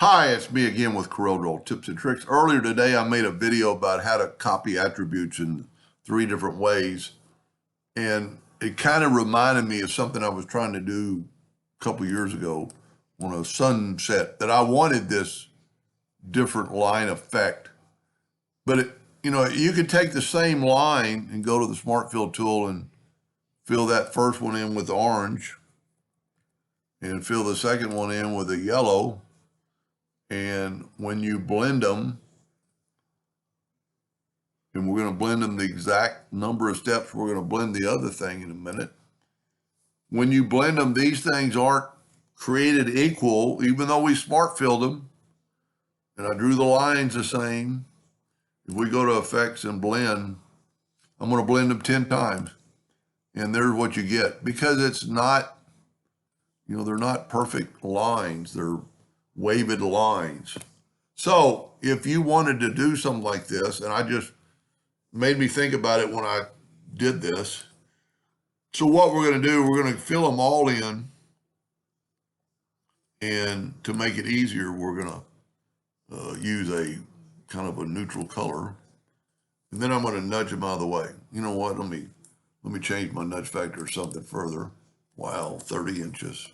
Hi, it's me again with Corel Tips and Tricks. Earlier today, I made a video about how to copy attributes in 3 different ways. And it kind of reminded me of something I was trying to do a couple years ago on a sunset, that I wanted this different line effect. But you could take the same line and go to the Smart Fill tool and fill that first one in with orange and fill the second one in with a yellow. And when you blend them, and we're going to blend them the exact number of steps, we're going to blend the other thing in a minute. When you blend them, these things aren't created equal, even though we smart filled them. And I drew the lines the same. If we go to effects and blend, I'm going to blend them 10 times. And there's what you get. Because it's not, they're not perfect lines. They're waved lines. So if you wanted to do something like this, and I just made me think about it when I did this. So what we're going to do, we're going to fill them all in. And to make it easier, we're going to use a kind of a neutral color. And then I'm going to nudge them out of the way. You know what? Let me change my nudge factor or something further. Wow, 30 inches.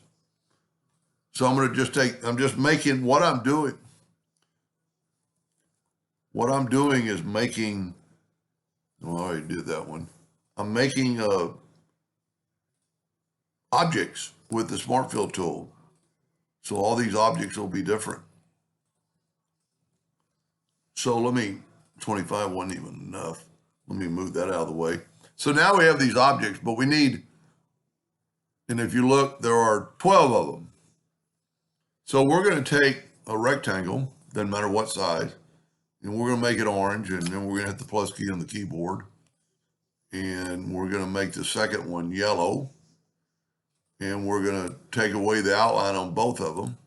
So I'm going to I'm just making what I'm doing. What I'm doing is making, I already did that one. I'm making objects with the Smart Fill tool. So all these objects will be different. So 25 wasn't even enough. Let me move that out of the way. So now we have these objects, but we need, and if you look, there are 12 of them. So we're going to take a rectangle, doesn't matter what size, and we're going to make it orange, and then we're going to hit the plus key on the keyboard. And we're going to make the second one yellow. And we're going to take away the outline on both of them.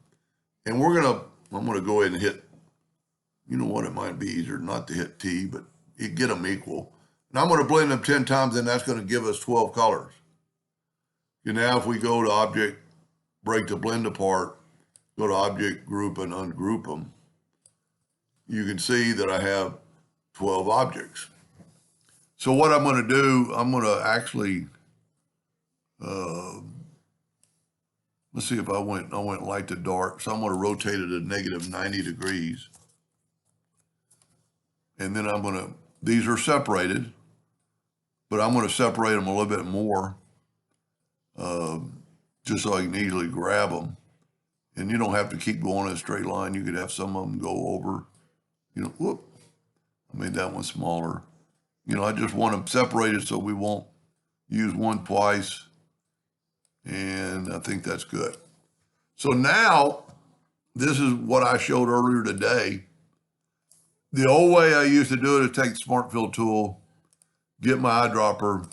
And I'm going to go ahead and hit, you know what, it might be easier not to hit T, but you get them equal. And I'm going to blend them 10 times, and that's going to give us 12 colors. And now if we go to Object, break the blend apart, go to Object, Group, and ungroup them, you can see that I have 12 objects. So what I'm going to do, I'm going to actually, let's see if I went light to dark. So I'm going to rotate it at -90 degrees. And then these are separated, but I'm going to separate them a little bit more, just so I can easily grab them. And you don't have to keep going in a straight line. You could have some of them go over, whoop, I made that one smaller. I just want them separated so we won't use one twice. And I think that's good. So now, this is what I showed earlier today. The old way I used to do it is take the Smart Fill tool, get my eyedropper,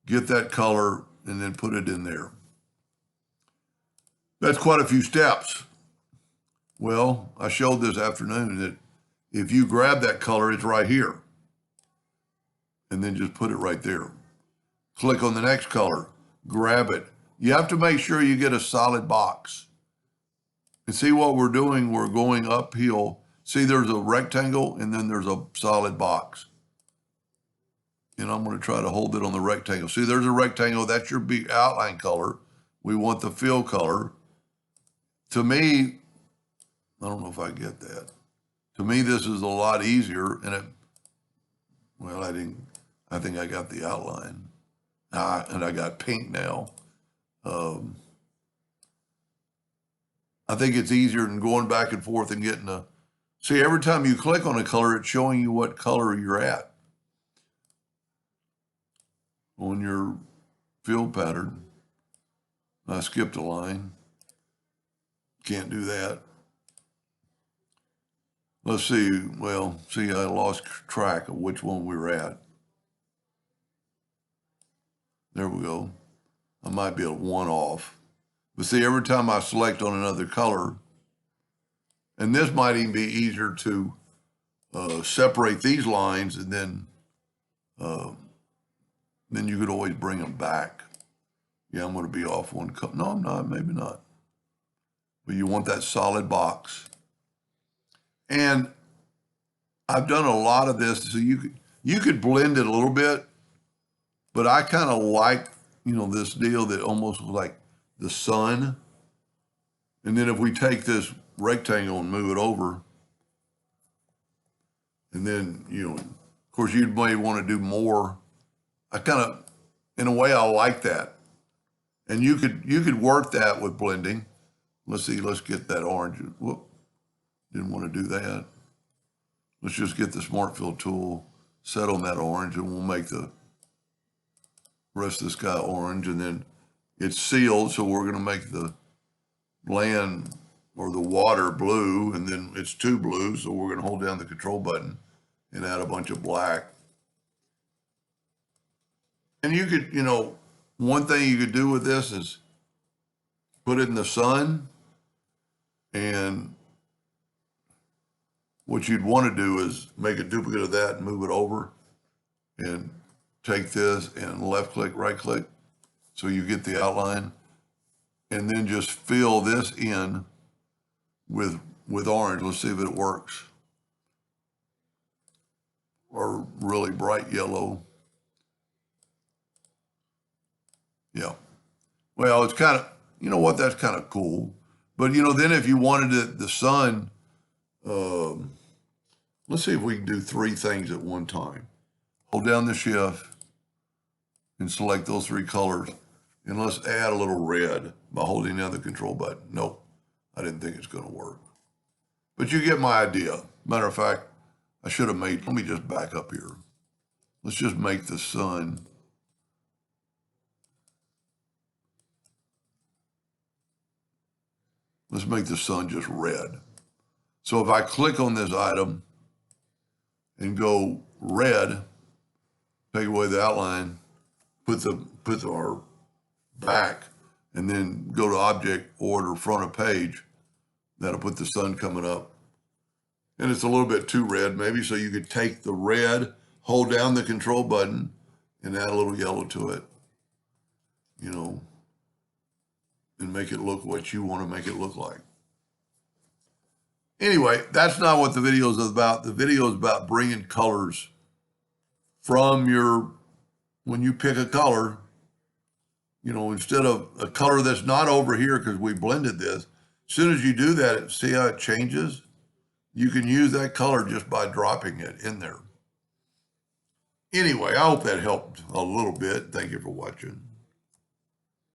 get that color, and then put it in there. That's quite a few steps. Well, I showed this afternoon that if you grab that color, it's right here. And then just put it right there. Click on the next color, grab it. You have to make sure you get a solid box. And see what we're doing, we're going uphill. See, there's a rectangle and then there's a solid box. And I'm going to try to hold it on the rectangle. See, there's a rectangle, that's your big outline color. We want the fill color. To me, I don't know if I get that. To me, this is a lot easier, and I think I got the outline. And I got pink now. I think it's easier than going back and forth and getting see, every time you click on a color, it's showing you what color you're at on your fill pattern. I skipped a line. Can't do that. Let's see. Well, see, I lost track of which one we were at. There we go. I might be a one off. But see, every time I select on another color, and this might even be easier to separate these lines, and then you could always bring them back. Yeah, I'm going to be off one color. No, I'm not. Maybe not. But you want that solid box. And I've done a lot of this, so you could blend it a little bit, but I kind of like, this deal that almost looks like the sun. And then if we take this rectangle and move it over, and then, of course, you may want to do more. In a way, I like that. And you could work that with blending. Let's see, let's get that orange. Whoop, didn't want to do that. Let's just get the Smart Fill tool, set on that orange, and we'll make the rest of this guy orange. And then it's sealed, so we're going to make the land or the water blue, and then it's two blues, so we're going to hold down the control button and add a bunch of black. And you could, one thing you could do with this is put it in the sun, and what you'd want to do is make a duplicate of that and move it over and take this and left click, right click, so you get the outline, and then just fill this in with orange. Let's see if it works. Or really bright yellow. Yeah. Well, it's kind of, that's kind of cool. But, then if you wanted the sun, let's see if we can do three things at one time. Hold down the shift and select those three colors. And let's add a little red by holding down the control button. Nope, I didn't think it's going to work. But you get my idea. Matter of fact, I should have let me just back up here. Let's just make the sun. Let's make the sun just red. So if I click on this item and go red, take away the outline, put our back, and then go to object, order, front of page, that'll put the sun coming up. And it's a little bit too red maybe, so you could take the red, hold down the control button, and add a little yellow to it, and make it look what you want to make it look like. Anyway, that's not what the video is about. The video is about bringing colors from when you pick a color, instead of a color that's not over here because we blended this, as soon as you do that, see how it changes? You can use that color just by dropping it in there. Anyway, I hope that helped a little bit. Thank you for watching.